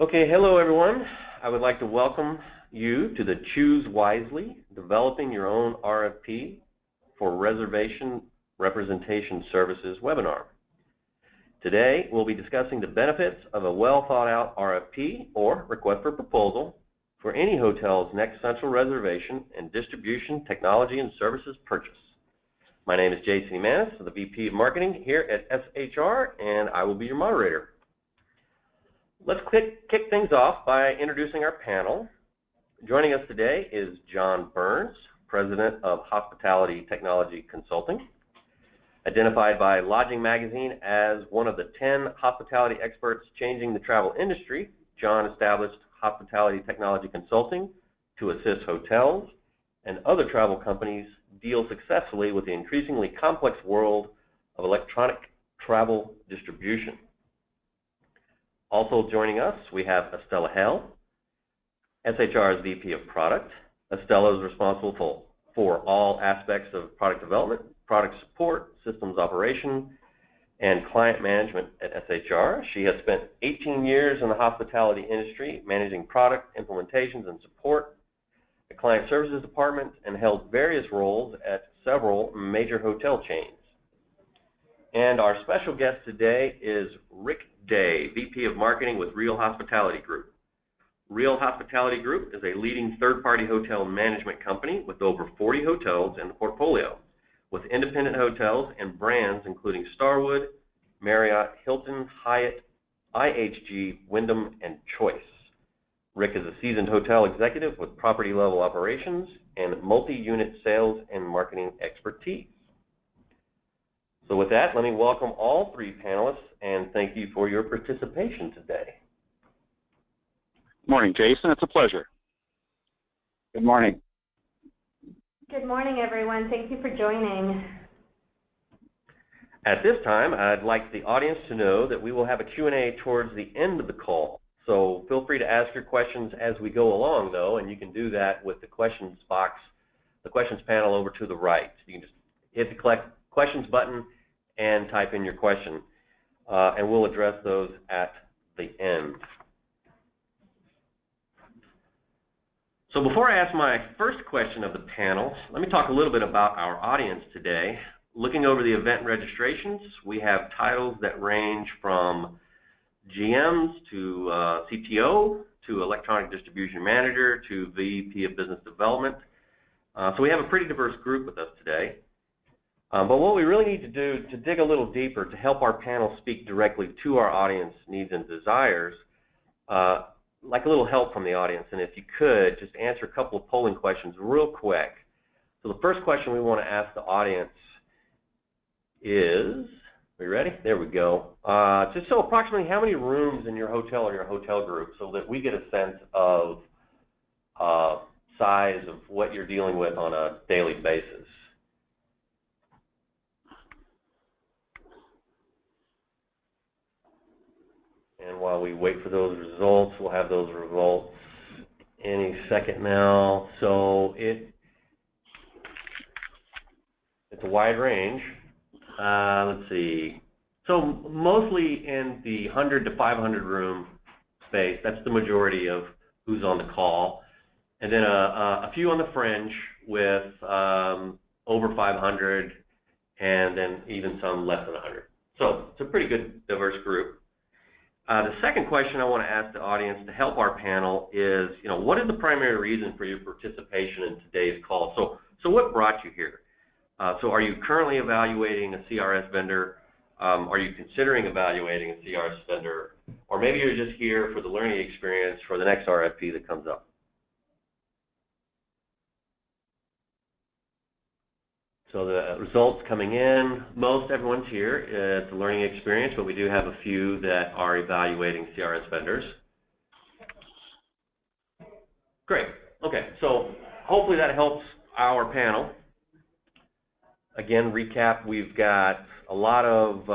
Okay, hello everyone. I would like to welcome you to the Choose Wisely, Developing Your Own RFP for Reservation Representation Services webinar. Today, we'll be discussing the benefits of a well-thought-out RFP, or request for proposal, for any hotel's next central reservation and distribution technology and services purchase. My name is Jason Emanis, the VP of Marketing here at SHR, and I will be your moderator. Let's kick things off by introducing our panel. Joining us today is John Burns, President of Hospitality Technology Consulting. Identified by Lodging Magazine as one of the 10 hospitality experts changing the travel industry, John established Hospitality Technology Consulting to assist hotels and other travel companies deal successfully with the increasingly complex world of electronic travel distribution. Also joining us, we have Estella Hell, SHR's VP of Product. Estella is responsible for all aspects of product development, product support, systems operation, and client management at SHR. She has spent 18 years in the hospitality industry, managing product implementations and support, the client services department, and held various roles at several major hotel chains. And our special guest today is Rick Day, VP of Marketing with Real Hospitality Group. Real Hospitality Group is a leading third-party hotel management company with over 40 hotels in the portfolio, with independent hotels and brands including Starwood, Marriott, Hilton, Hyatt, IHG, Wyndham, and Choice. Rick is a seasoned hotel executive with property-level operations and multi-unit sales and marketing expertise. So with that, let me welcome all three panelists and thank you for your participation today. Morning, Jason. It's a pleasure. Good morning. Good morning, everyone. Thank you for joining. At this time, I'd like the audience to know that we will have a Q&A towards the end of the call. So feel free to ask your questions as we go along, though, and you can do that with the questions box, the questions panel over to the right. You can just hit the Collect Questions button and type in your question, and we'll address those at the end. So before I ask my first question of the panel, let me talk a little bit about our audience today. Looking over the event registrations, we have titles that range from GMs to CTO to Electronic Distribution Manager to VP of Business Development. So we have a pretty diverse group with us today. But what we really need to do to dig a little deeper to help our panel speak directly to our audience needs and desires, like a little help from the audience, and if you could, just answer a couple of polling questions real quick. So the first question we want to ask the audience is, are you ready? There we go. Just so approximately how many rooms in your hotel or your hotel group so that we get a sense of size of what you're dealing with on a daily basis. And while we wait for those results, we'll have those results any second now. So it's a wide range. Let's see. So mostly in the 100 to 500 room space. That's the majority of who's on the call. And then a few on the fringe with over 500, and then even some less than 100. So it's a pretty good diverse group. The second question I want to ask the audience to help our panel is, what is the primary reason for your participation in today's call? So what brought you here? So are you currently evaluating a CRS vendor? Are you considering evaluating a CRS vendor? Or maybe you're just here for the learning experience for the next RFP that comes up. So the results coming in, most everyone's here. It's a learning experience, but we do have a few that are evaluating CRS vendors. Great. Okay, so hopefully that helps our panel. Again, recap, we've got a lot of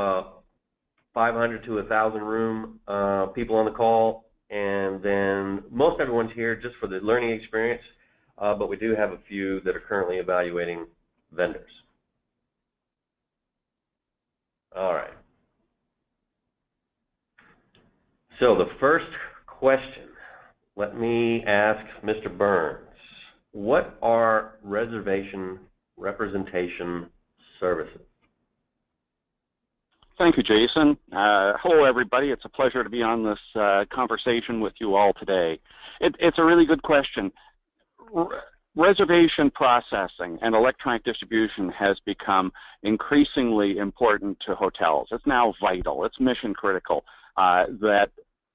500 to 1,000 room people on the call, and then most everyone's here just for the learning experience, but we do have a few that are currently evaluating vendors. All right. So the first question. Let me ask Mr. Burns, what are reservation representation services? Thank you, Jason. Hello, everybody. It's a pleasure to be on this conversation with you all today. It's a really good question. Reservation processing and electronic distribution has become increasingly important to hotels. It's now vital. It's mission critical that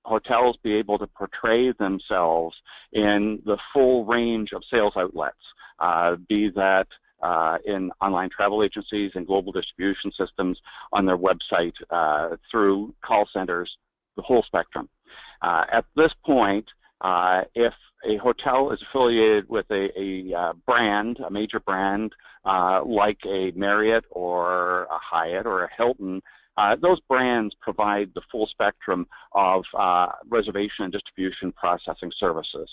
hotels be able to portray themselves in the full range of sales outlets, be that in online travel agencies and global distribution systems on their website, through call centers, the whole spectrum. At this point, if a hotel is affiliated with a brand, a major brand, like a Marriott or a Hyatt or a Hilton, those brands provide the full spectrum of reservation and distribution processing services.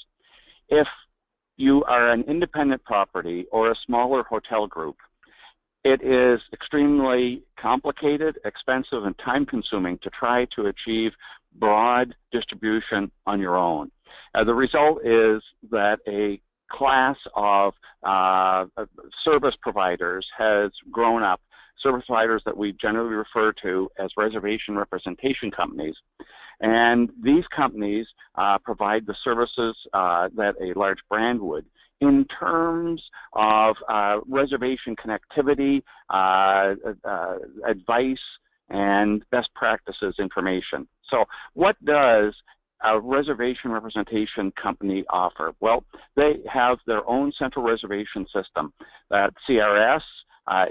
If you are an independent property or a smaller hotel group, it is extremely complicated, expensive, and time-consuming to try to achieve broad distribution on your own. The result is that a class of service providers has grown up, service providers that we generally refer to as reservation representation companies. And these companies provide the services that a large brand would in terms of reservation connectivity, advice, and best practices information. So what does a reservation representation company offer? Well, they have their own central reservation system. That CRS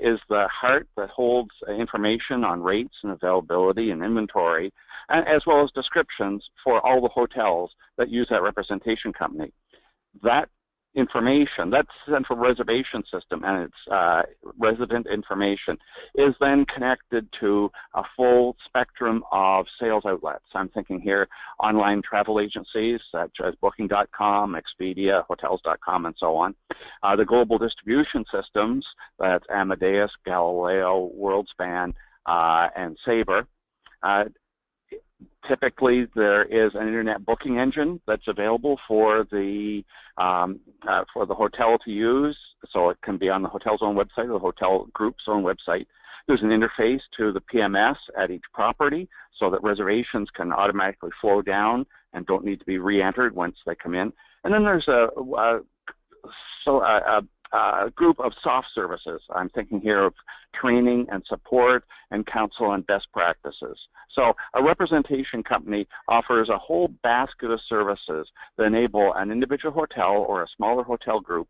is the heart that holds information on rates and availability and inventory, as well as descriptions for all the hotels that use that representation company. That information, that central reservation system and its resident information is then connected to a full spectrum of sales outlets. I'm thinking here online travel agencies such as Booking.com, Expedia, Hotels.com, and so on. The global distribution systems, that's Amadeus, Galileo, WorldSpan, and Sabre. Typically, there is an internet booking engine that's available for the hotel to use, so it can be on the hotel's own website or the hotel group's own website. There's an interface to the PMS at each property so that reservations can automatically flow down and don't need to be re-entered once they come in. And then there's a group of soft services. I'm thinking here of training and support and counsel on best practices. So a representation company offers a whole basket of services that enable an individual hotel or a smaller hotel group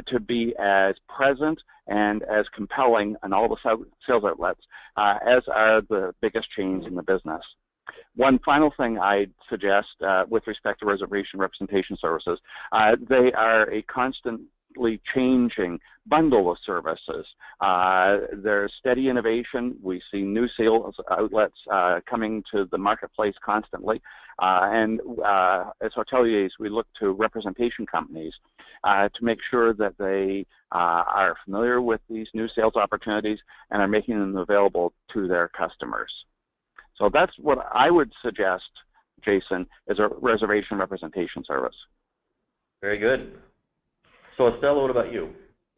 to be as present and as compelling in all the sales outlets as are the biggest chains in the business. One final thing I'd suggest with respect to reservation representation services, they are a constantly changing bundle of services. There's steady innovation. We see new sales outlets coming to the marketplace constantly. And as hoteliers, we look to representation companies to make sure that they are familiar with these new sales opportunities and are making them available to their customers. So that's what I would suggest, Jason, is a reservation representation service. Very good. So Estella, what about you?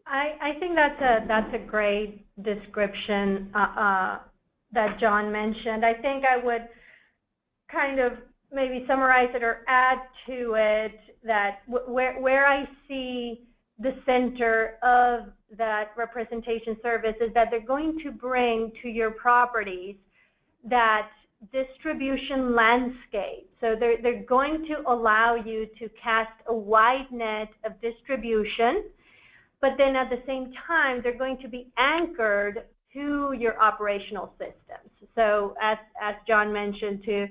I think that's a great description that John mentioned. I think I would kind of maybe summarize it or add to it that where I see the center of that representation service is that they're going to bring to your properties that distribution landscape. So they're going to allow you to cast a wide net of distribution, but then at the same time, they're going to be anchored to your operational systems. So as John mentioned, to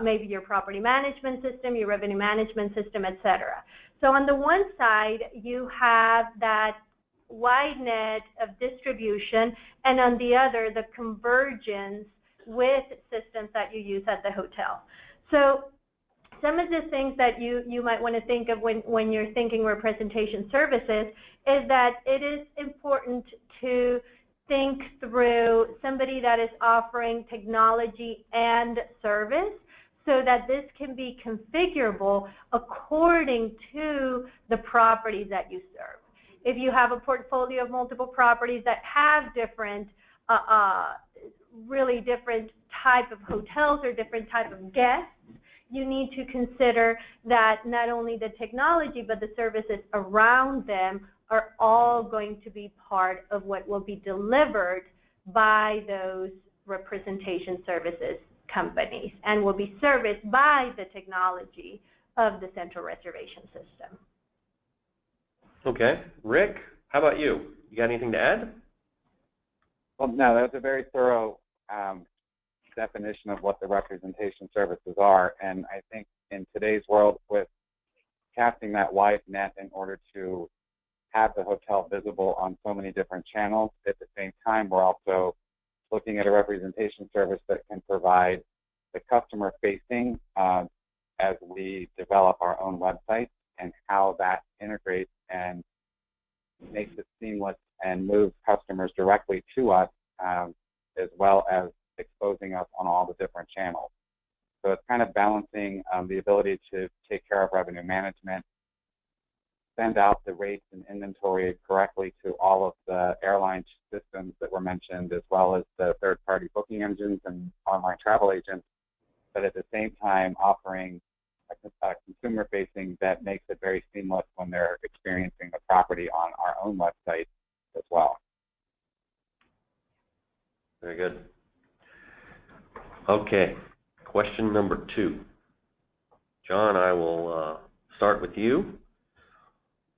maybe your property management system, your revenue management system, et cetera. So on the one side, you have that wide net of distribution, and on the other, the convergence with systems that you use at the hotel. So some of the things that you might want to think of when you're thinking representation services is that it is important to think through somebody that is offering technology and service. so that this can be configurable according to the properties that you serve. If you have a portfolio of multiple properties that have different, really different type of hotels or different type of guests, you need to consider that not only the technology but the services around them are all going to be part of what will be delivered by those representation services companies and will be serviced by the technology of the central reservation system. Okay. Rick, how about you? You got anything to add? Well, no, that's a very thorough definition of what the representation services are. And I think in today's world, with casting that wide net in order to have the hotel visible on so many different channels, at the same time, we're also looking at a representation service that can provide the customer facing as we develop our own website, and how that integrates and makes it seamless and moves customers directly to us, as well as exposing us on all the different channels. So it's kind of balancing the ability to take care of revenue management, send out the rates and inventory correctly to all of the airline systems that were mentioned, as well as the third-party booking engines and online travel agents, but at the same time offering a consumer-facing that makes it very seamless when they're experiencing the property on our own website as well. Very good. Okay, question number 2. John, I will start with you.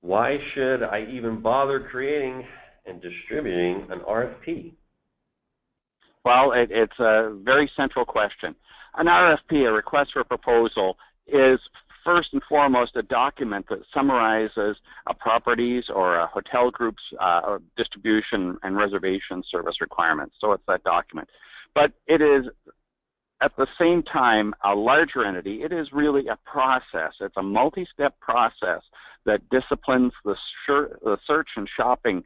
Why should I even bother creating and distributing an RFP? Well, it's a very central question. An RFP, a request for a proposal, is first and foremost a document that summarizes a property's or a hotel group's distribution and reservation service requirements. So it's that document. But it is, at the same time, a larger entity. It is really a process. It's a multi-step process that disciplines the search and shopping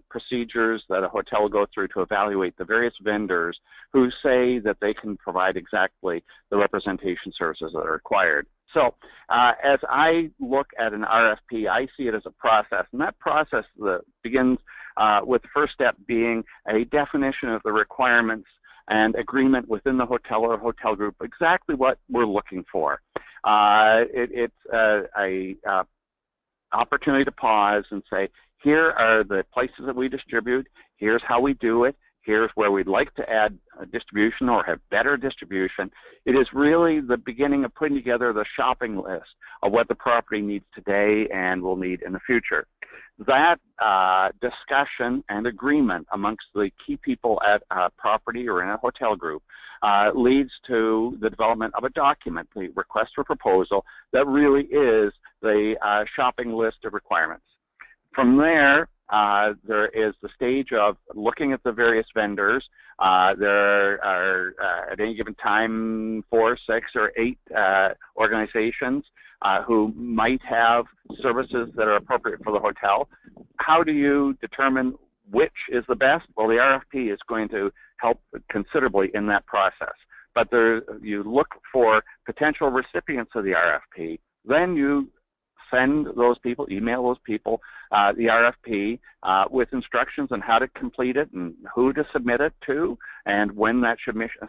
procedures that a hotel will go through to evaluate the various vendors who say that they can provide exactly the representation services that are required. So as I look at an RFP, I see it as a process, and that process begins with the first step being a definition of the requirements and agreement within the hotel or hotel group, exactly what we're looking for. It's a opportunity to pause and say, here are the places that we distribute, here's how we do it, here's where we'd like to add distribution or have better distribution. It is really the beginning of putting together the shopping list of what the property needs today and will need in the future. That discussion and agreement amongst the key people at a property or in a hotel group leads to the development of a document, the request for proposal, that really is the shopping list of requirements. From there, there is the stage of looking at the various vendors. There are at any given time 4, 6, or 8 organizations who might have services that are appropriate for the hotel. How do you determine which is the best? Well, the RFP is going to help considerably in that process. But you look for potential recipients of the RFP. Then you send those people, email those people the RFP with instructions on how to complete it and who to submit it to and when that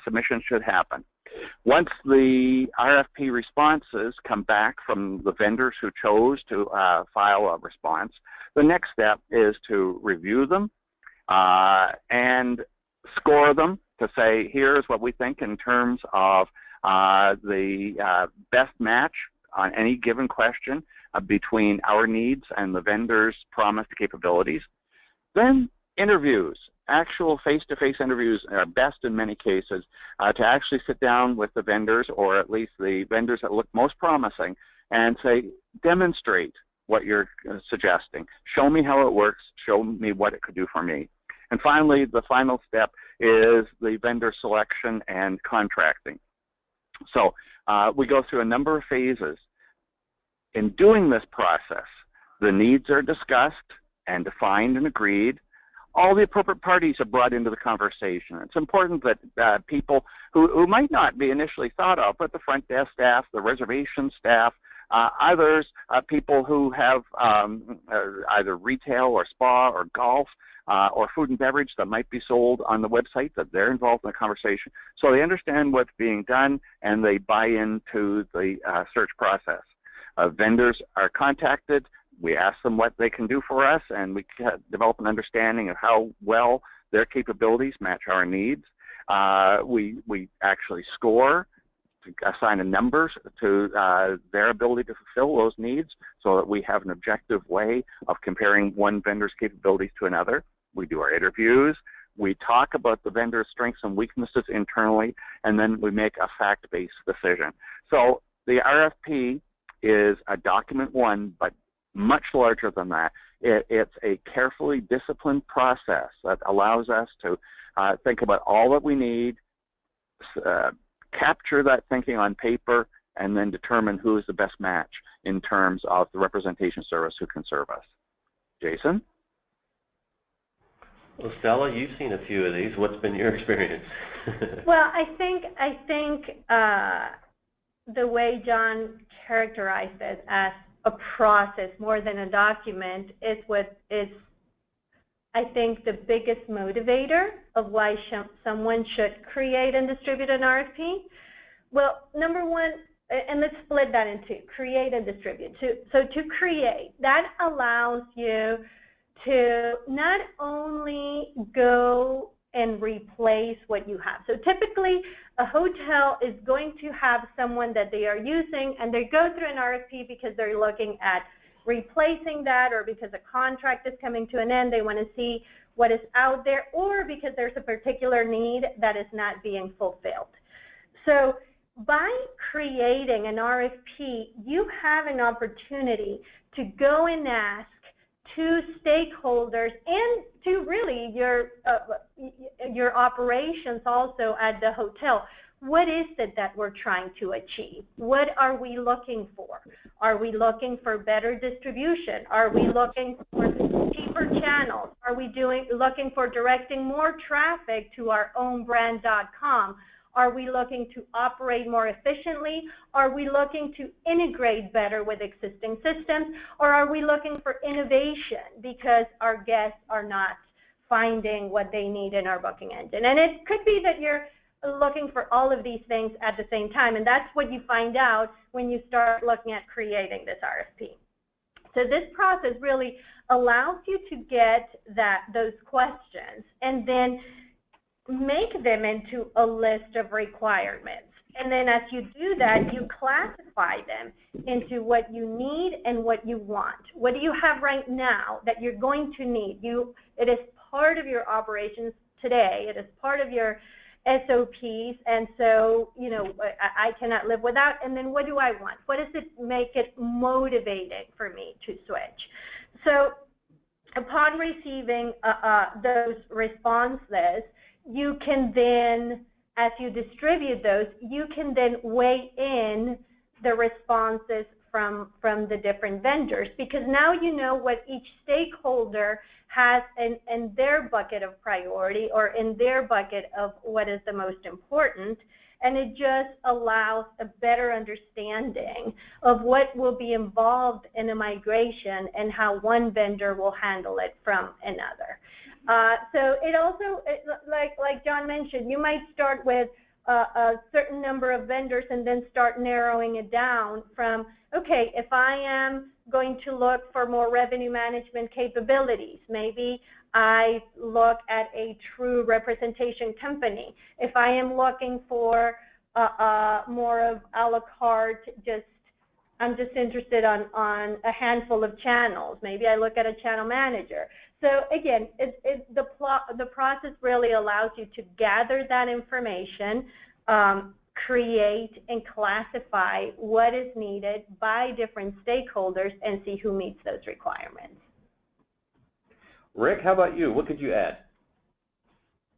submission should happen. Once the RFP responses come back from the vendors who chose to file a response, the next step is to review them and score them to say, here's what we think in terms of the best match on any given question between our needs and the vendor's promised capabilities. Then interviews, actual face-to-face interviews are best in many cases to actually sit down with the vendors, or at least the vendors that look most promising, and say, demonstrate what you're suggesting. Show me how it works. Show me what it could do for me. And finally, the final step is the vendor selection and contracting. So we go through a number of phases. In doing this process, the needs are discussed and defined and agreed. all the appropriate parties are brought into the conversation. It's important that people who might not be initially thought of, but the front desk staff, the reservation staff, others, people who have either retail or spa or golf or food and beverage that might be sold on the website, that they're involved in the conversation, so they understand what's being done and they buy into the search process. Vendors are contacted. We ask them what they can do for us, and we develop an understanding of how well their capabilities match our needs. We actually score, to assign a numbers to their ability to fulfill those needs, so that we have an objective way of comparing one vendor's capabilities to another. We do our interviews. We talk about the vendor's strengths and weaknesses internally, and then we make a fact-based decision. So the RFP is a document one, but much larger than that. It's a carefully disciplined process that allows us to think about all that we need, capture that thinking on paper, and then determine who is the best match in terms of the representation service who can serve us. Jason? Well, Stella, you've seen a few of these. What's been your experience? Well, I think the way John characterized it as a process more than a document is what is, I think, the biggest motivator of why someone should create and distribute an RFP. Well, number one, and let's split that in two, create and distribute. So to create, that allows you to not only go and replace what you have. So typically, a hotel is going to have someone that they are using, and they go through an RFP because they're looking at replacing that, or because a contract is coming to an end, they want to see what is out there, or because there's a particular need that is not being fulfilled. So by creating an RFP, you have an opportunity to go and ask to stakeholders and to really your operations also at the hotel, what is it that we're trying to achieve? What are we looking for? Are we looking for better distribution? Are we looking for cheaper channels? Are we looking for directing more traffic to our own brand.com? Are we looking to operate more efficiently? Are we looking to integrate better with existing systems? Or are we looking for innovation because our guests are not finding what they need in our booking engine? And it could be that you're looking for all of these things at the same time, and that's what you find out when you start looking at creating this RFP. So this process really allows you to get those questions and then make them into a list of requirements. And then as you do that, you classify them into what you need and what you want. What do you have right now that you're going to need? It is part of your operations today. It is part of your SOPs, and so, I cannot live without. And then what do I want? What does it make it motivating for me to switch? So upon receiving those responses, you can then, as you distribute those, you can then weigh in the responses from the different vendors, because now you know what each stakeholder has in their bucket of priority, or in their bucket of what is the most important, and it just allows a better understanding of what will be involved in a migration and how one vendor will handle it from another. So it also, like John mentioned, you might start with a certain number of vendors and then start narrowing it down from, okay, if I am going to look for more revenue management capabilities, maybe I look at a true representation company. If I am looking for more of a la carte, I'm just interested on a handful of channels, maybe I look at a channel manager. So again, the process really allows you to gather that information, create and classify what is needed by different stakeholders, and see who meets those requirements. Rick, how about you? What could you add?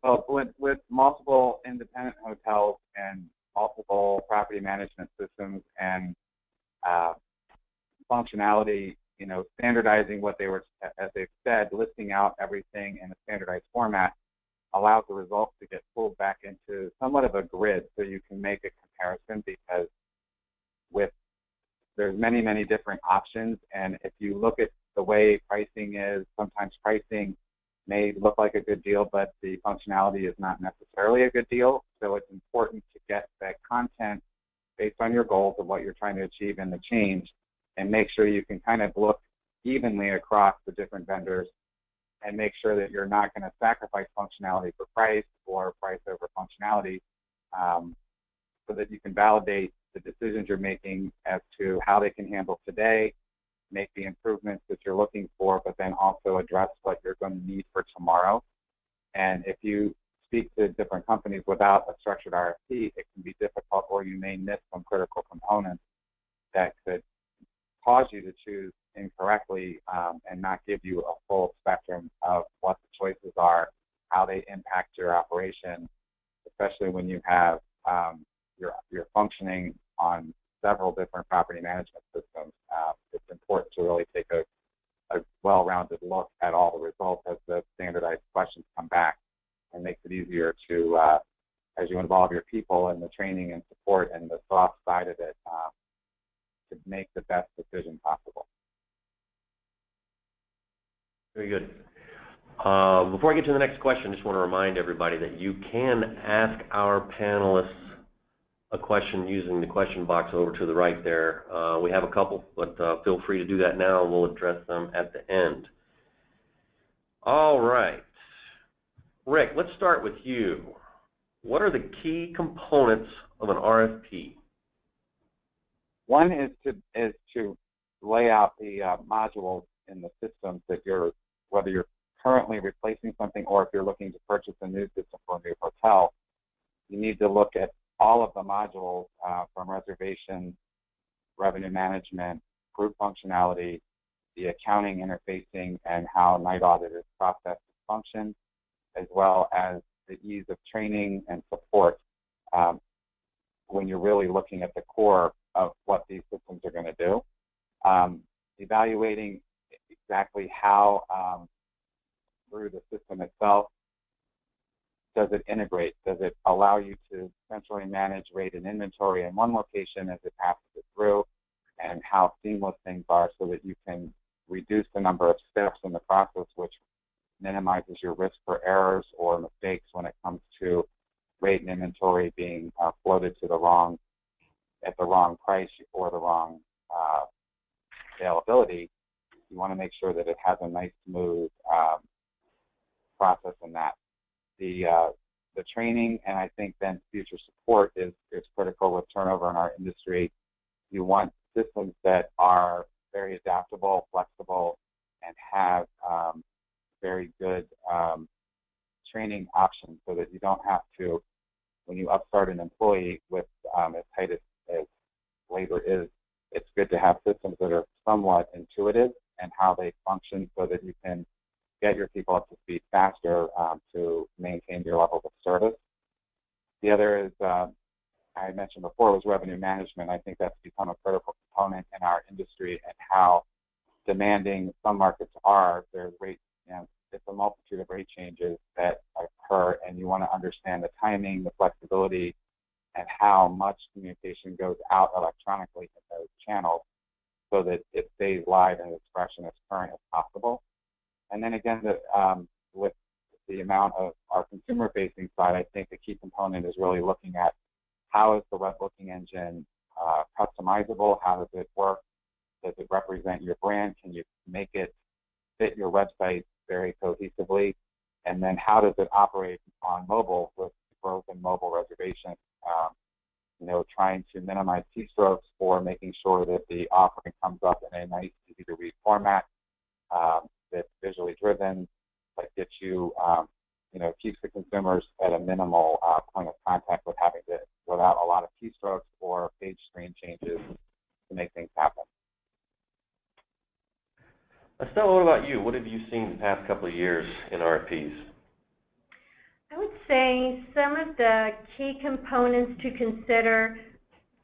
Well, with multiple independent hotels and multiple property management systems and functionality standardizing what they were, as they've said, listing out everything in a standardized format allows the results to get pulled back into somewhat of a grid so you can make a comparison, because there's many, many different options. And if you look at the way pricing is, sometimes pricing may look like a good deal, but the functionality is not necessarily a good deal. So it's important to get that content based on your goals of what you're trying to achieve in the change, and make sure you can kind of look evenly across the different vendors and make sure that you're not going to sacrifice functionality for price or price over functionality, so that you can validate the decisions you're making as to how they can handle today, make the improvements that you're looking for, but then also address what you're going to need for tomorrow. And if you speak to different companies without a structured RFP, it can be difficult, or you may miss some critical components that could cause you to choose incorrectly, and not give you a full spectrum of what the choices are, how they impact your operation, especially when you have you're functioning on several different property management systems. It's important to really take a well-rounded look at all the results as the standardized questions come back, and makes it easier to, as you involve your people in the training and support and the soft side of it, to make the best decision possible. Very good. Before I get to the next question, I just want to remind everybody that you can ask our panelists a question using the question box over to the right there. We have a couple, but feel free to do that now, and we'll address them at the end. All right. Rick, let's start with you. What are the key components of an RFP? One is to lay out the modules in the systems that whether you're currently replacing something or if you're looking to purchase a new system for a new hotel. You need to look at all of the modules from reservation, revenue management, group functionality, the accounting interfacing, and how night audit is processed and function, as well as the ease of training and support when you're really looking at the core of what these systems are going to do. Evaluating exactly how through the system itself does it integrate? Does it allow you to centrally manage rate and inventory in one location as it passes it through, and how seamless things are so that you can reduce the number of steps in the process, which minimizes your risk for errors or mistakes when it comes to rate and inventory being floated to at the wrong price or the wrong availability. You want to make sure that it has a nice, smooth process in that. The training, and I think then future support is critical with turnover in our industry. You want systems that are very adaptable, flexible, and have very good training options, so that you don't have to, when you upstart an employee with as tight as labor is, it's good to have systems that are somewhat intuitive and how they function, so that you can get your people up to speed faster to maintain your levels of service. The other is, I mentioned before, was revenue management. I think that's become a critical component in our industry, and how demanding some markets are. There's rate, it's a multitude of rate changes that occur, and you want to understand the timing, the flexibility, and how much communication goes out electronically in those channels, so that it stays live and as fresh and as current as possible. And then again, with the amount of our consumer-facing side, I think the key component is really looking at how is the web booking engine customizable? How does it work? Does it represent your brand? Can you make it fit your website very cohesively? And then how does it operate on mobile with growth in mobile reservations? Trying to minimize keystrokes, or making sure that the offering comes up in a nice, easy-to-read format that's visually driven, that gets you, keeps the consumers at a minimal point of contact without a lot of keystrokes or page screen changes to make things happen. Estella, what about you? What have you seen the past couple of years in RFPs? I would say some of the key components to consider,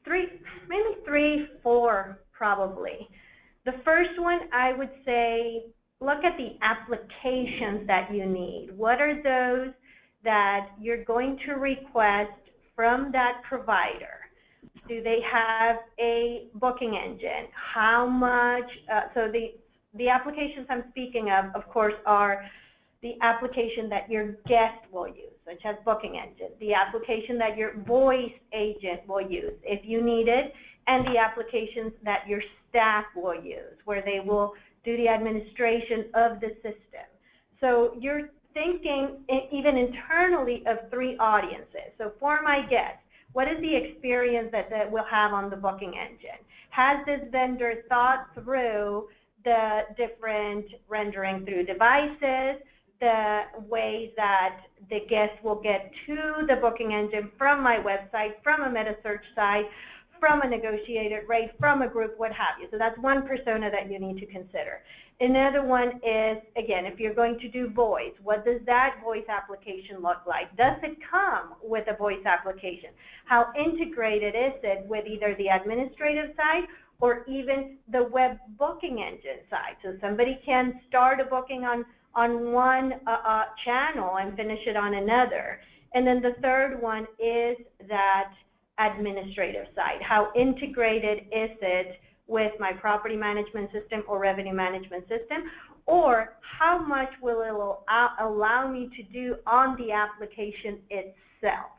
maybe three, four probably. The first one, I would say, look at the applications that you need. What are those that you're going to request from that provider? Do they have a booking engine? How much, so the applications I'm speaking of course, are the application that your guest will use, such as booking engine, the application that your voice agent will use if you need it, and the applications that your staff will use, where they will do the administration of the system. So you're thinking even internally of three audiences. So for my guests, what is the experience that we'll have on the booking engine? Has this vendor thought through the different rendering through devices, the ways that the guests will get to the booking engine from my website, from a meta search site, from a negotiated rate, from a group, what have you. So that's one persona that you need to consider. Another one is, again, if you're going to do voice, what does that voice application look like? Does it come with a voice application? How integrated is it with either the administrative side or even the web booking engine side? So somebody can start a booking on one channel and finish it on another. And then the third one is that administrative side. How integrated is it with my property management system or revenue management system, or how much will it allow me to do on the application itself?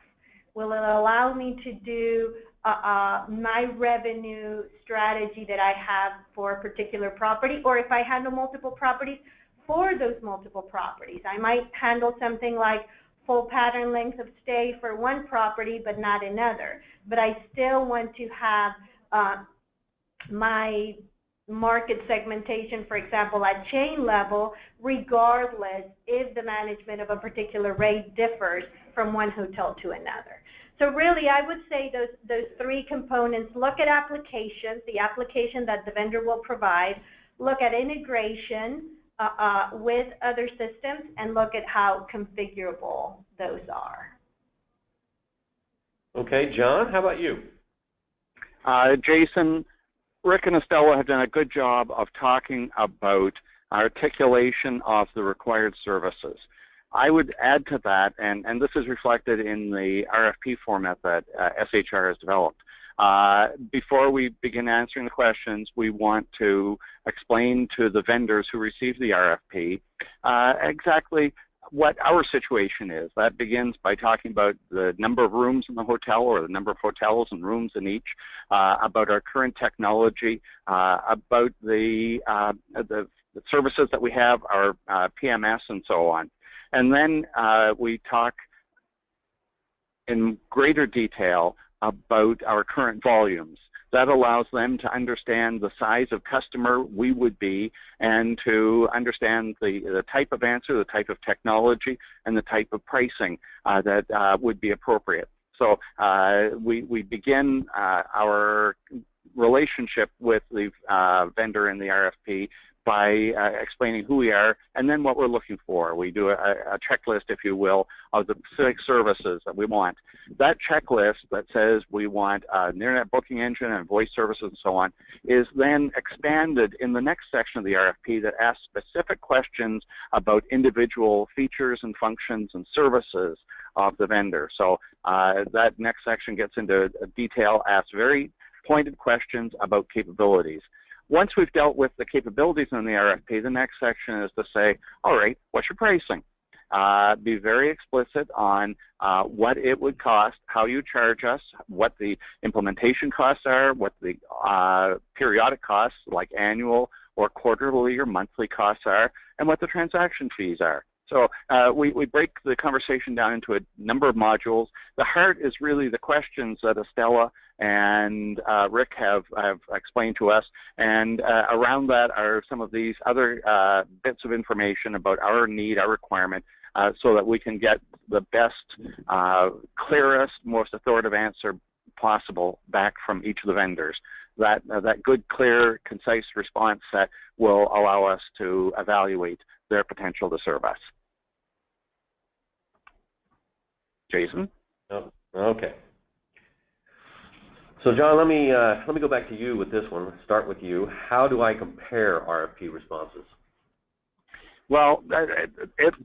Will it allow me to do my revenue strategy that I have for a particular property, or if I handle multiple properties, for those multiple properties? I might handle something like full pattern length of stay for one property but not another, but I still want to have my market segmentation, for example, at chain level, regardless if the management of a particular rate differs from one hotel to another. So really, I would say those three components: look at applications, the application that the vendor will provide, look at integration with other systems, and look at how configurable those are. Okay, John, how about you? Jason, Rick and Estella have done a good job of talking about articulation of the required services. I would add to that, and this is reflected in the RFP format that SHR has developed. Before we begin answering the questions, we want to explain to the vendors who receive the RFP exactly what our situation is. That begins by talking about the number of rooms in the hotel, or the number of hotels and rooms in each, about our current technology, about the services that we have, our PMS, and so on. And then we talk in greater detail about our current volumes. That allows them to understand the size of customer we would be, and to understand the type of answer, the type of technology, and the type of pricing that would be appropriate. So we begin our relationship with the vendor in the RFP by explaining who we are and then what we're looking for. We do a checklist, if you will, of the specific services that we want. That checklist that says we want an internet booking engine and voice services and so on is then expanded in the next section of the RFP that asks specific questions about individual features and functions and services of the vendor. So that next section gets into detail, asks very pointed questions about capabilities. Once we've dealt with the capabilities in the RFP, the next section is to say, all right, what's your pricing? Be very explicit on what it would cost, how you charge us, what the implementation costs are, what the periodic costs, like annual or quarterly or monthly costs are, and what the transaction fees are. So we break the conversation down into a number of modules. The heart is really the questions that Estella and Rick have explained to us, and around that are some of these other bits of information about our need, our requirement, so that we can get the best, clearest, most authoritative answer possible back from each of the vendors. That good, clear, concise response set will allow us to evaluate their potential to serve us. Jason? Oh, okay. So John, let me go back to you with this one. Let's start with you. How do I compare RFP responses? Well,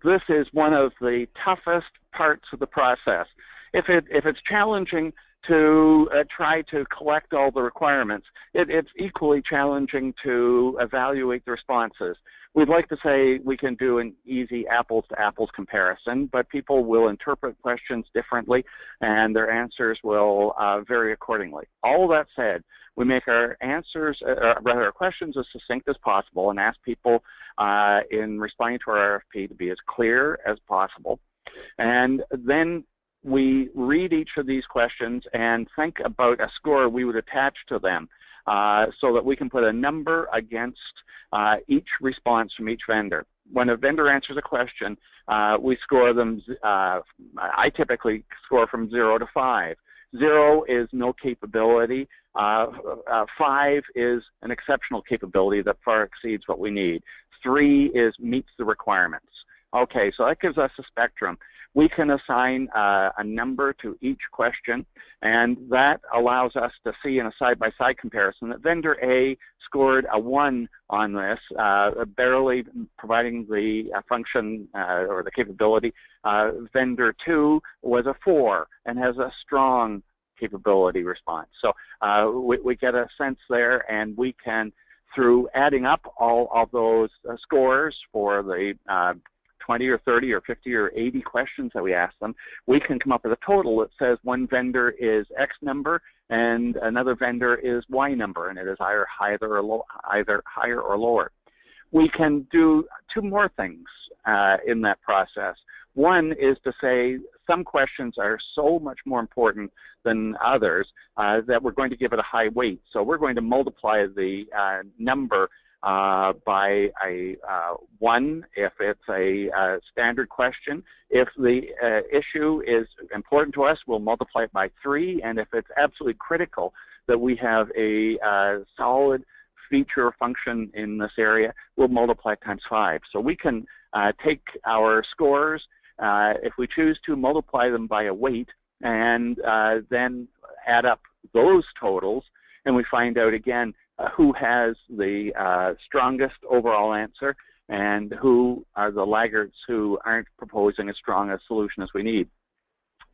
this is one of the toughest parts of the process. If it's challenging to try to collect all the requirements, it's equally challenging to evaluate the responses. We'd like to say we can do an easy apples-to-apples comparison, but people will interpret questions differently, and their answers will vary accordingly. All that said, we make our answers, rather our questions, as succinct as possible and ask people in responding to our RFP to be as clear as possible. And then we read each of these questions and think about a score we would attach to them so that we can put a number against each response from each vendor. When a vendor answers a question, we score them, I typically score from 0 to 5. 0 is no capability. 5 is an exceptional capability that far exceeds what we need. 3 is meets the requirements. Okay, so that gives us a spectrum. We can assign a number to each question, and that allows us to see in a side-by-side comparison that vendor A scored a 1 on this, barely providing the function or the capability. Vendor 2 was a 4 and has a strong capability response. So we get a sense there, and we can, through adding up all of those scores for the 20 or 30 or 50 or 80 questions that we ask them, we can come up with a total that says one vendor is X number and another vendor is Y number, and it is either higher or lower. We can do two more things in that process. One is to say some questions are so much more important than others that we're going to give it a high weight. So we're going to multiply the number by a 1 if it's a standard question. If the issue is important to us, we'll multiply it by 3. And if it's absolutely critical that we have a solid feature or function in this area, we'll multiply times 5. So we can take our scores, if we choose to, multiply them by a weight, and then add up those totals, and we find out again who has the strongest overall answer and who are the laggards who aren't proposing as strong a solution as we need.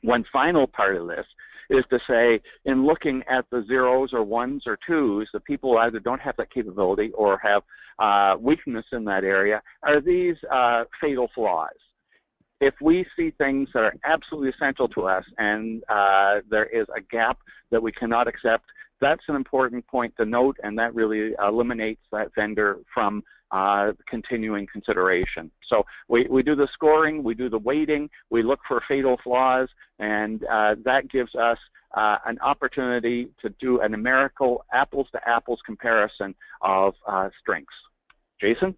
One final part of this is to say, in looking at the 0s or 1s or 2s, the people who either don't have that capability or have weakness in that area, are these fatal flaws? If we see things that are absolutely essential to us and there is a gap that we cannot accept, that's an important point to note, and that really eliminates that vendor from continuing consideration. So we do the scoring, we do the weighting, we look for fatal flaws, and that gives us an opportunity to do a numerical apples-to-apples comparison of strengths. Jason?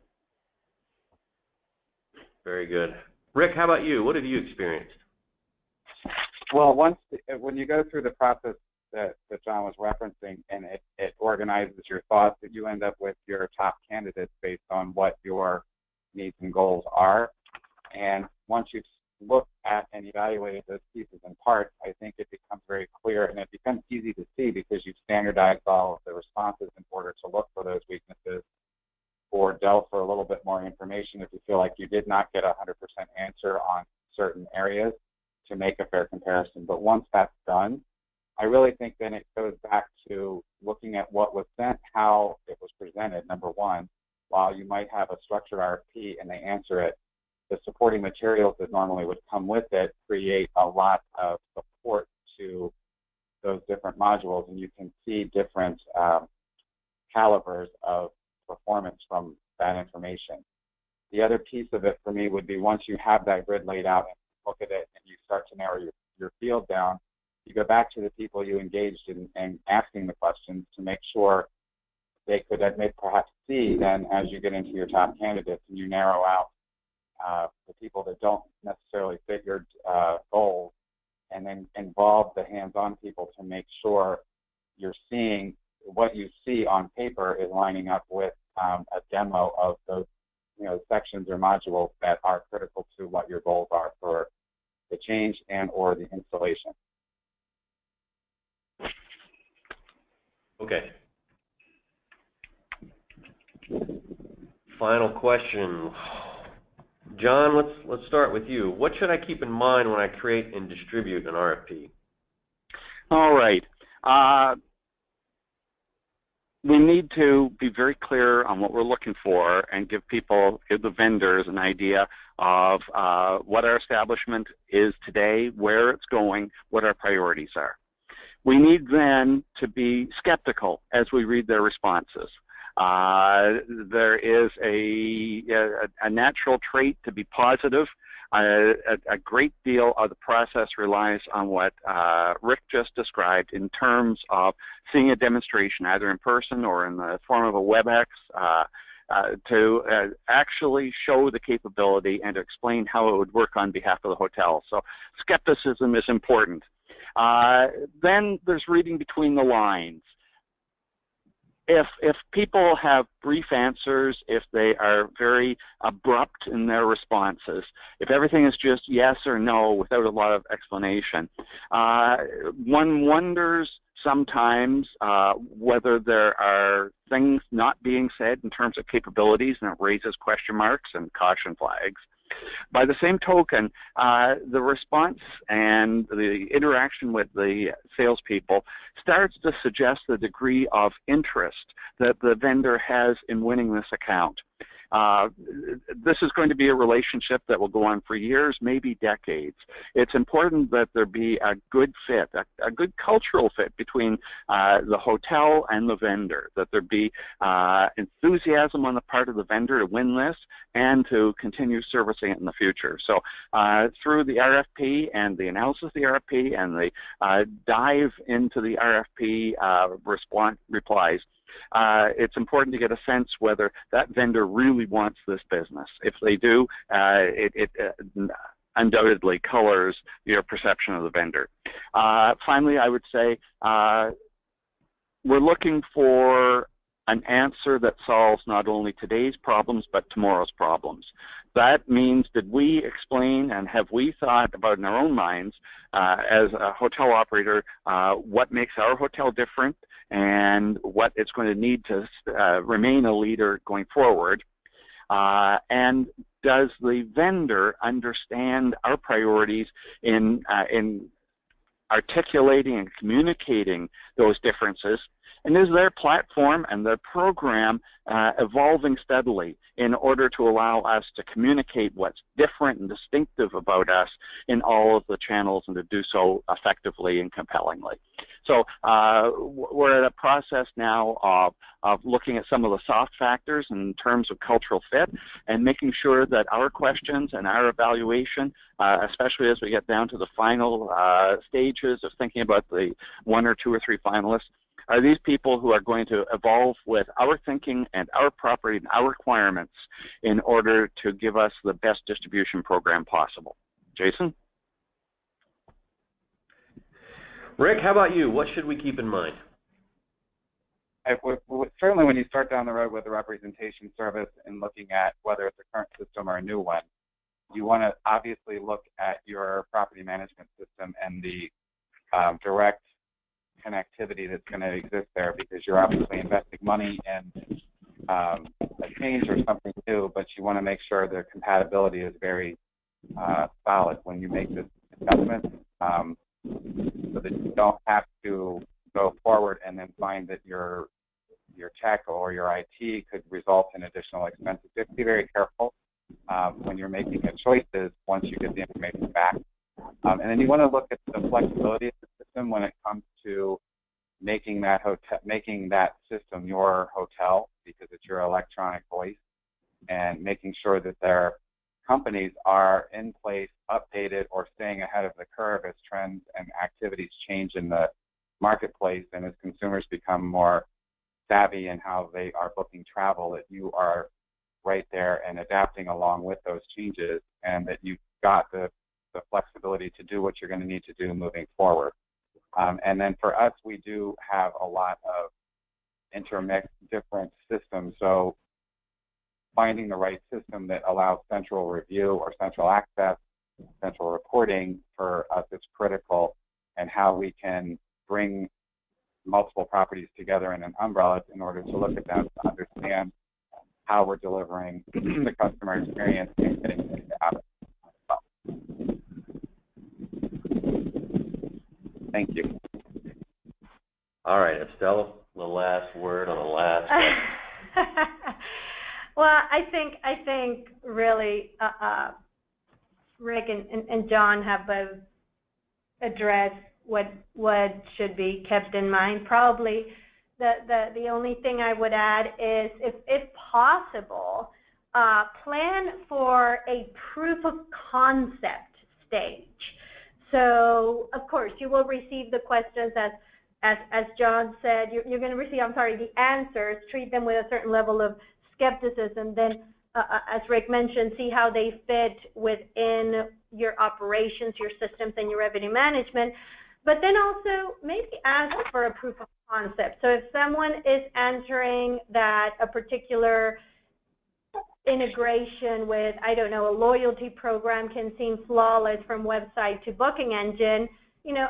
Very good. Rick, how about you? What have you experienced? Well, when you go through the process that John was referencing, and it organizes your thoughts, that you end up with your top candidates based on what your needs and goals are. And once you've looked at and evaluated those pieces and parts, I think it becomes very clear, and it becomes easy to see because you've standardized all of the responses in order to look for those weaknesses or delve for a little bit more information if you feel like you did not get a 100% answer on certain areas to make a fair comparison. But once that's done, I really think then it goes back to looking at what was sent, how it was presented, number one. While you might have a structured RFP and they answer it, the supporting materials that normally would come with it create a lot of support to those different modules, and you can see different calibers of performance from that information. The other piece of it for me would be once you have that grid laid out and look at it and you start to narrow your field down, you go back to the people you engaged in asking the questions to make sure they could perhaps see then as you get into your top candidates and you narrow out the people that don't necessarily fit your goals, and then involve the hands-on people to make sure you're seeing what you see on paper is lining up with a demo of those sections or modules that are critical to what your goals are for the change and or the installation. Okay. Final question. John, let's start with you. What should I keep in mind when I create and distribute an RFP? All right. We need to be very clear on what we're looking for and give the vendors an idea of what our establishment is today, where it's going, what our priorities are. We need then to be skeptical as we read their responses. There is a natural trait to be positive. A great deal of the process relies on what Rick just described in terms of seeing a demonstration either in person or in the form of a WebEx to actually show the capability and to explain how it would work on behalf of the hotel. So skepticism is important. Then there's reading between the lines. If people have brief answers, if they are very abrupt in their responses, if everything is just yes or no without a lot of explanation, one wonders sometimes whether there are things not being said in terms of capabilities, and it raises question marks and caution flags. By the same token, the response and the interaction with the salespeople starts to suggest the degree of interest that the vendor has in winning this account. This is going to be a relationship that will go on for years, maybe decades. It's important that there be a good fit, a good cultural fit between the hotel and the vendor, that there be enthusiasm on the part of the vendor to win this and to continue servicing it in the future. So through the RFP and the analysis of the RFP and the dive into the RFP replies, it's important to get a sense whether that vendor really wants this business. If they do, it undoubtedly colors your perception of the vendor. Finally, I would say we're looking for an answer that solves not only today's problems but tomorrow's problems. That means, did we explain and have we thought about in our own minds as a hotel operator what makes our hotel different and what it's going to need to remain a leader going forward? And does the vendor understand our priorities in articulating and communicating those differences? And is their platform and their program evolving steadily in order to allow us to communicate what's different and distinctive about us in all of the channels and to do so effectively and compellingly? So we're at a process now of looking at some of the soft factors in terms of cultural fit and making sure that our questions and our evaluation, especially as we get down to the final stages of thinking about the 1 or 2 or 3 finalists, are these people who are going to evolve with our thinking and our property and our requirements in order to give us the best distribution program possible? Jason? Rick, how about you? What should we keep in mind? Certainly when you start down the road with a representation service and looking at whether it's a current system or a new one, you want to obviously look at your property management system and the direct connectivity that's going to exist there, because you're obviously investing money in a change or something new, but you want to make sure the compatibility is very solid when you make this investment, so that you don't have to go forward and then find that your tech or your IT could result in additional expenses. You have to be very careful when you're making the choices once you get the information back. And then you want to look at the flexibility of the system when it comes to making that system your hotel, because it's your electronic voice, and making sure that their companies are in place, updated, or staying ahead of the curve as trends and activities change in the marketplace, and as consumers become more savvy in how they are booking travel, that you are right there and adapting along with those changes, and that you've got the flexibility to do what you're going to need to do moving forward. And then for us, we do have a lot of intermixed different systems, so finding the right system that allows central review or central access, central reporting for us is critical, and how we can bring multiple properties together in an umbrella in order to look at them to understand how we're delivering the customer experience and getting it out of it. Thank you. All right, Estella, the last word on the last question. Well, I think really Rick and John have both addressed what should be kept in mind. Probably the only thing I would add is, if possible, plan for a proof of concept stage. So, of course, you will receive the questions as John said. You're going to receive, the answers. Treat them with a certain level of skepticism. Then, as Rick mentioned, see how they fit within your operations, your systems, and your revenue management. But then also maybe ask for a proof of concept. So if someone is answering that a particular integration with, I don't know, a loyalty program can seem flawless from website to booking engine,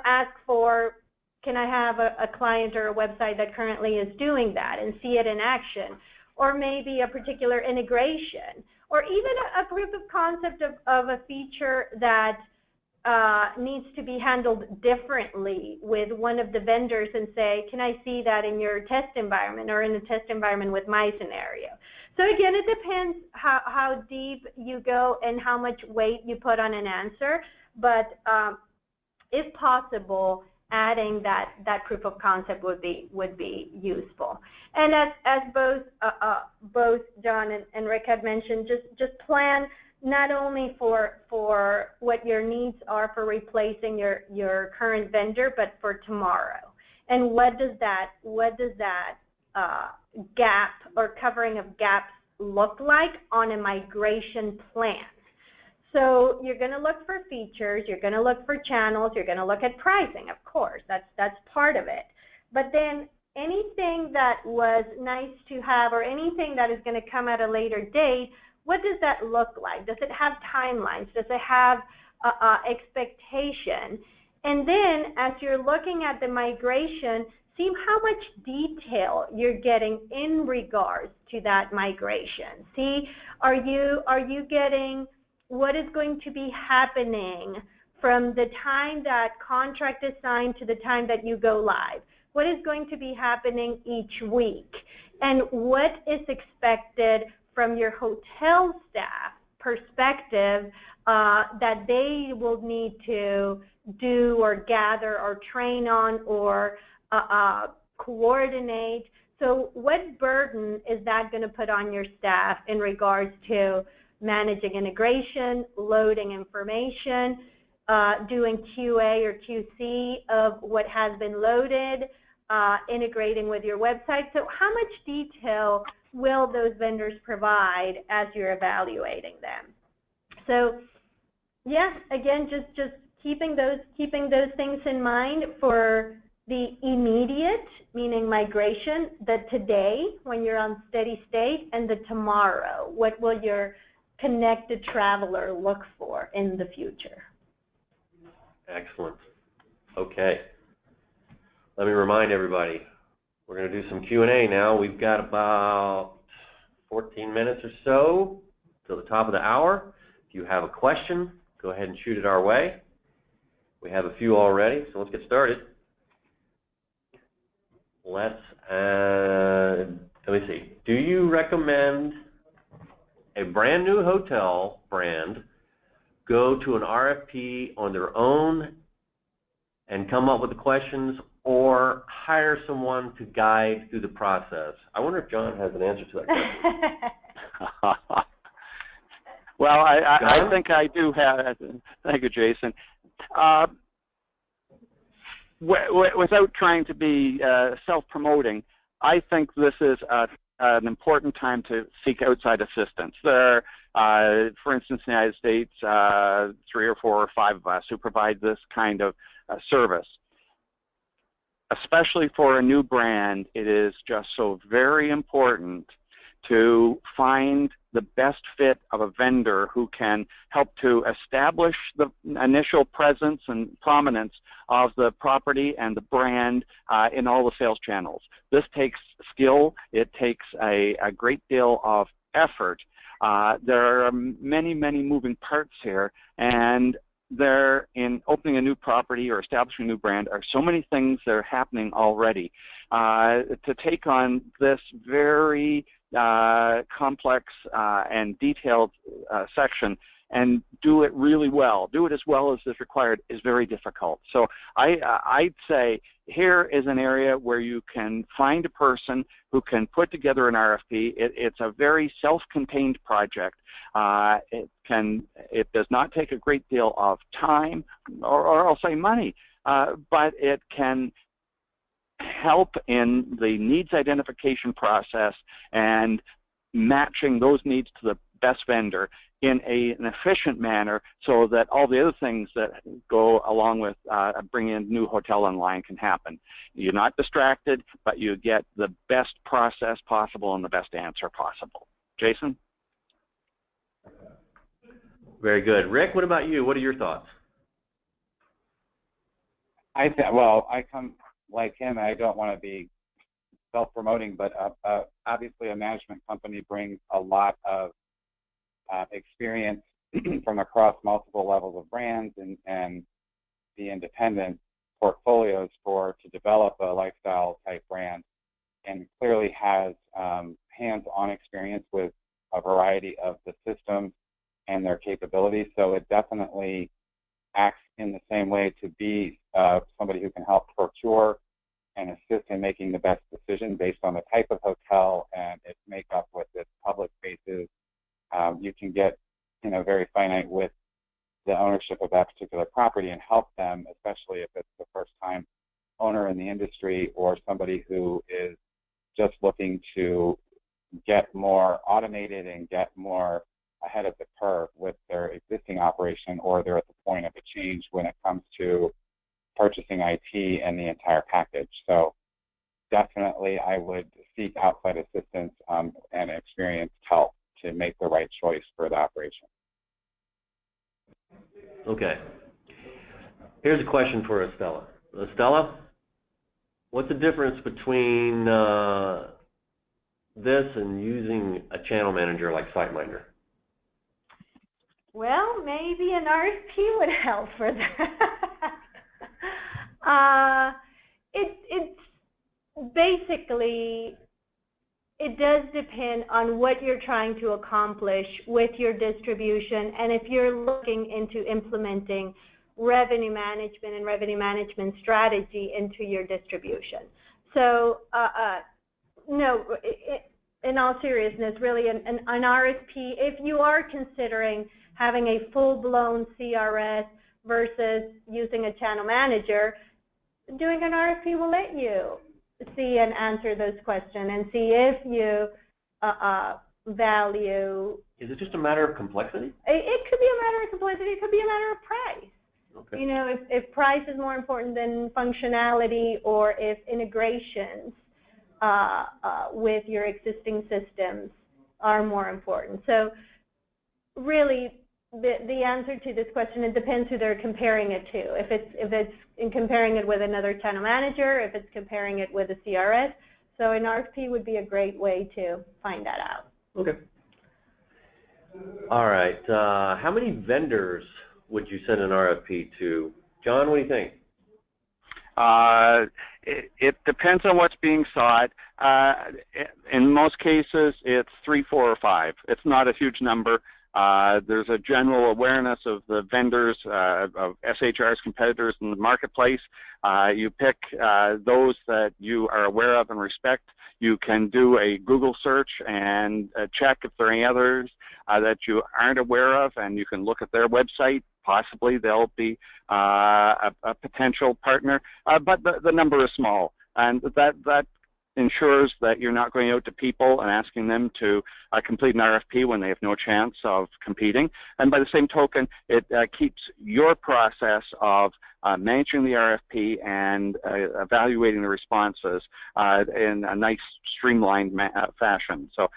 ask for, can I have a client or a website that currently is doing that, and see it in action? Or maybe a particular integration, or even a proof of concept of a feature that needs to be handled differently with one of the vendors, and say, can I see that in your test environment or in the test environment with my scenario? So again, it depends how deep you go and how much weight you put on an answer, but if possible, adding that proof of concept would be useful. And as both John and Rick had mentioned, just plan not only for what your needs are for replacing your current vendor, but for tomorrow. And what does that gap or covering of gaps look like on a migration plan? So you're going to look for features, you're going to look for channels, you're going to look at pricing, of course. That's part of it. But then anything that was nice to have, or anything that is going to come at a later date, what does that look like? Does it have timelines? Does it have expectation? And then as you're looking at the migration, see how much detail you're getting in regards to that migration. See, are you getting what is going to be happening from the time that contract is signed to the time that you go live? What is going to be happening each week? And what is expected from your hotel staff perspective that they will need to do or gather or train on or coordinate? So what burden is that going to put on your staff in regards to managing integration, loading information, doing QA or QC of what has been loaded, integrating with your website? So how much detail will those vendors provide as you're evaluating them? So yeah, again, just keeping those things in mind for the immediate, meaning migration, the today when you're on steady state, and the tomorrow, what will your connected traveler look for in the future? Excellent. Okay. Let me remind everybody, we're going to do some Q&A now. We've got about 14 minutes or so till the top of the hour. If you have a question, go ahead and shoot it our way. We have a few already, so let's get started. Let me see. Do you recommend a brand new hotel brand go to an RFP on their own and come up with the questions, or hire someone to guide through the process? I wonder if John has an answer to that question. Well, I think I do have. Thank you, Jason. Without trying to be self-promoting, I think this is an important time to seek outside assistance. There are, for instance, in the United States, 3 or 4 or 5 of us who provide this kind of service. Especially for a new brand, it is just so very important to find the best fit of a vendor who can help to establish the initial presence and prominence of the property and the brand in all the sales channels. This takes skill. It takes a great deal of effort. There are many, many moving parts here, and there, in opening a new property or establishing a new brand, are so many things that are happening already. To take on this very complex and detailed section and do it really well, do it as well as is required, is very difficult. So I'd say here is an area where you can find a person who can put together an RFP. It's a very self-contained project. It does not take a great deal of time, or I'll say money, but it can help in the needs identification process and matching those needs to the best vendor in an efficient manner, so that all the other things that go along with bringing a new hotel online can happen. You're not distracted, but you get the best process possible and the best answer possible. Jason? Very good. Rick, what about you? What are your thoughts? Well, I come like him. I don't want to be self-promoting, but obviously a management company brings a lot of experience from across multiple levels of brands and the independent portfolios to develop a lifestyle type brand, and clearly has hands-on experience with a variety of the systems and their capabilities. So it definitely acts in the same way to be somebody who can help procure and assist in making the best decision based on the type of hotel and its makeup with its public spaces. You can get, very finite with the ownership of that particular property and help them, especially if it's the first time owner in the industry or somebody who is just looking to get more automated and get more ahead of the curve with their existing operation, or they're at the point of a change when it comes to purchasing IT and the entire package. So definitely I would seek outside assistance and experienced help to make the right choice for the operation. Okay. Here's a question for Estella. Estella, what's the difference between this and using a channel manager like SiteMinder? Well, maybe an RFP would help for that. It's basically, it does depend on what you're trying to accomplish with your distribution, and if you're looking into implementing revenue management and revenue management strategy into your distribution. So, no, in all seriousness, really, an RFP, if you are considering having a full-blown CRS versus using a channel manager, doing an RFP will let you see and answer those questions and see if you value. Is it just a matter of complexity? It could be a matter of complexity. It could be a matter of price. Okay. If price is more important than functionality, or if integrations with your existing systems are more important. So really, the answer to this question, it depends who they're comparing it to. If it's in comparing it with another channel manager, if it's comparing it with a CRS. So an RFP would be a great way to find that out. Okay. All right. How many vendors would you send an RFP to? John, what do you think? It depends on what's being sought. In most cases, it's 3, 4, or 5. It's not a huge number. There's a general awareness of the vendors, of SHR's competitors in the marketplace. You pick those that you are aware of and respect. You can do a Google search and check if there are any others that you aren't aware of, and you can look at their website. Possibly they'll be a potential partner, but the number is small, and that ensures that you're not going out to people and asking them to complete an RFP when they have no chance of competing. And by the same token, it keeps your process of managing the RFP and evaluating the responses in a nice streamlined fashion. So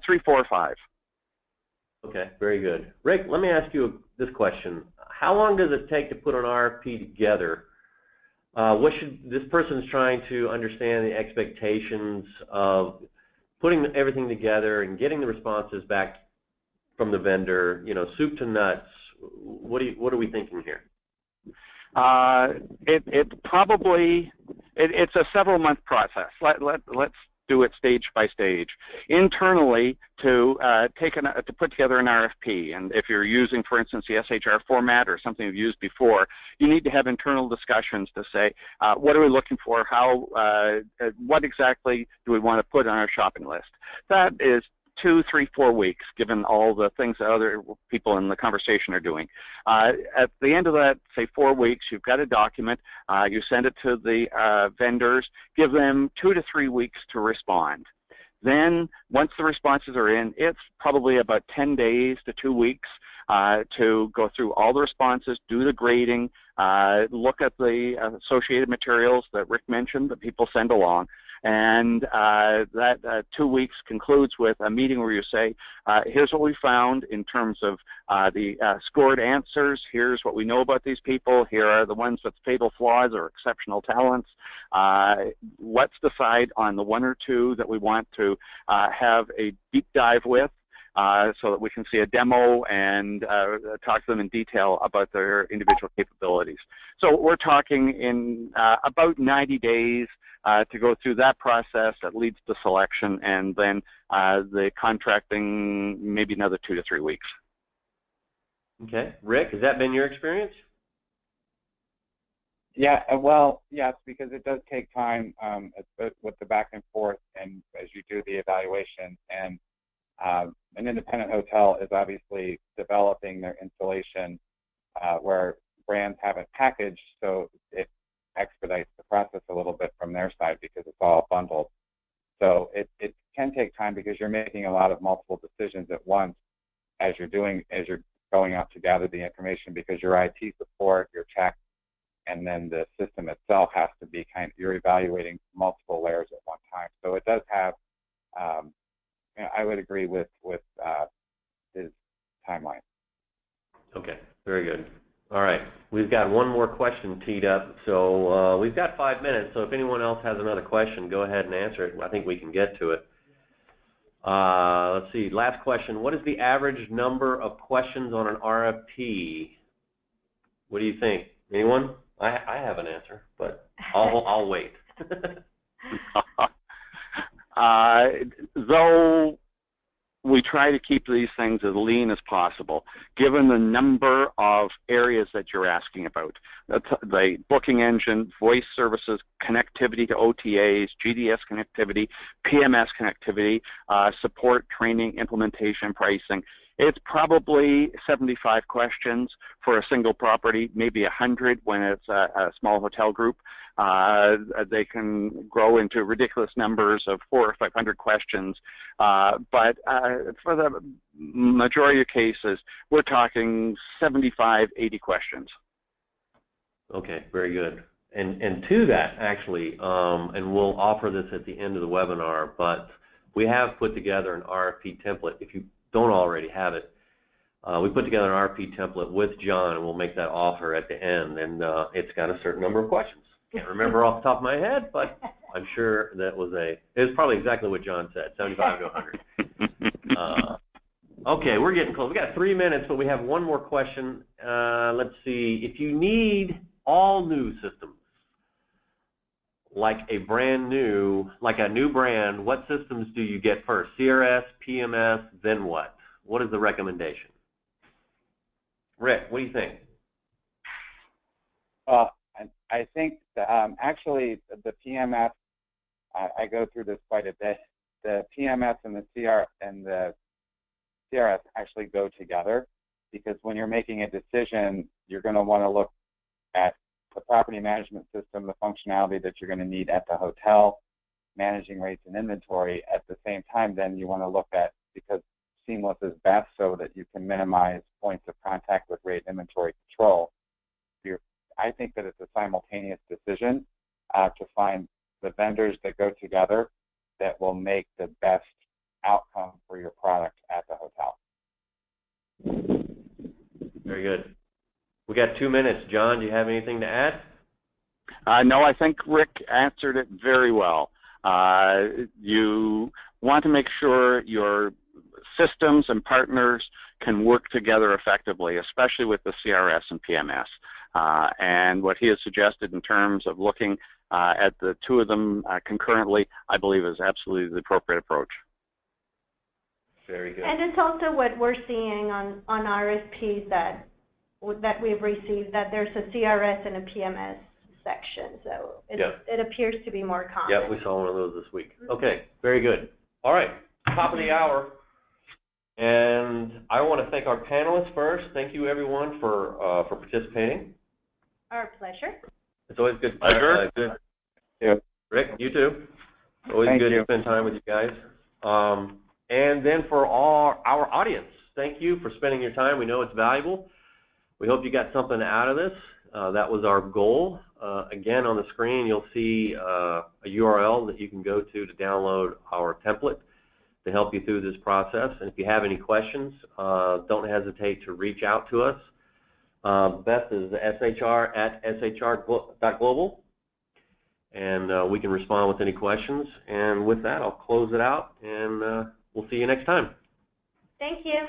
3, 4, 5. Okay, very good. Rick, let me ask you this question. How long does it take to put an RFP together? What should this person's trying to understand the expectations of putting everything together and getting the responses back from the vendor, you know, soup to nuts. What are we thinking here? It's a several-month process. Let's do it stage by stage. Internally, to put together an RFP, and if you're using, for instance, the SHR format or something you've used before, you need to have internal discussions to say, what are we looking for? What exactly do we want to put on our shopping list? That is 2, 3, 4 weeks, given all the things that other people in the conversation are doing. At the end of that, say 4 weeks, you've got a document, you send it to the vendors, give them 2 to 3 weeks to respond. Then, once the responses are in, it's probably about 10 days to 2 weeks to go through all the responses, do the grading, look at the associated materials that Rick mentioned that people send along. And that 2 weeks concludes with a meeting where you say, here's what we found in terms of the scored answers. Here's what we know about these people. Here are the ones with fatal flaws or exceptional talents. Let's decide on the 1 or 2 that we want to have a deep dive with. So that we can see a demo and talk to them in detail about their individual capabilities. So we're talking in about 90 days to go through that process that leads to selection, and then the contracting, maybe another 2 to 3 weeks. Okay. Rick, has that been your experience? Yeah, well, yes, because it does take time with the back and forth and as you do the evaluation. And an independent hotel is obviously developing their installation where brands have it packaged, so it expedites the process a little bit from their side because it's all bundled. So it can take time because you're making a lot of multiple decisions at once as you're going out to gather the information, because your IT support, your check, and then the system itself has to be you're evaluating multiple layers at one time. So it does have I would agree with his timeline. Okay, very good. All right, we've got one more question teed up, so we've got 5 minutes, so if anyone else has another question, go ahead and answer it. I think we can get to it. Let's see, last question. What is the average number of questions on an RFP? What do you think? Anyone? I have an answer, but I'll wait. Though we try to keep these things as lean as possible, given the number of areas that you're asking about. The booking engine, voice services, connectivity to OTAs, GDS connectivity, PMS connectivity, support, training, implementation, pricing. It's probably 75 questions for a single property, maybe 100 when it's a small hotel group. They can grow into ridiculous numbers of 400 or 500 questions. But for the majority of cases, we're talking 75, 80 questions. Okay, very good. And to that, actually, and we'll offer this at the end of the webinar, but we have put together an RFP template. If you don't already have it, we put together an RFP template with John, and we'll make that offer at the end, and it's got a certain number of questions. Can't remember off the top of my head, but I'm sure that was it was probably exactly what John said, 75 to 100. Okay, we're getting close. We got 3 minutes, but we have one more question. Let's see. If you need all new systems, like a new brand, what systems do you get first? CRS, PMS, then what? What is the recommendation? Rick, what do you think? I think actually the PMS, I go through this quite a bit. The PMS and the CRS actually go together, because when you're making a decision, you're going to want to look at the property management system, the functionality that you're going to need at the hotel, managing rates and inventory. At the same time, then you want to look at, because seamless is best so that you can minimize points of contact with rate inventory control. I think that it's a simultaneous decision to find the vendors that go together that will make the best outcome for your product at the hotel. Very good. We got 2 minutes. John, do you have anything to add? No, I think Rick answered it very well. You want to make sure your systems and partners can work together effectively, especially with the CRS and PMS. And what he has suggested in terms of looking at the two of them concurrently, I believe is absolutely the appropriate approach. Very good. And it's also what we're seeing on RFPs that we've received, that there's a CRS and a PMS section. So it appears to be more common. Yeah, we saw one of those this week. Okay, very good. All right, top of the hour. And I want to thank our panelists first. Thank you, everyone, for participating. Our pleasure. It's always good. Pleasure. Good. Yeah. Rick, you too. Always Thank good you. to spend time with you guys. And then for all our audience, thank you for spending your time. We know it's valuable. We hope you got something out of this. That was our goal. Again, on the screen, you'll see a URL that you can go to download our template to help you through this process. And if you have any questions, don't hesitate to reach out to us. Beth is shr@shr.global, and we can respond with any questions. And with that, I'll close it out, and we'll see you next time. Thank you.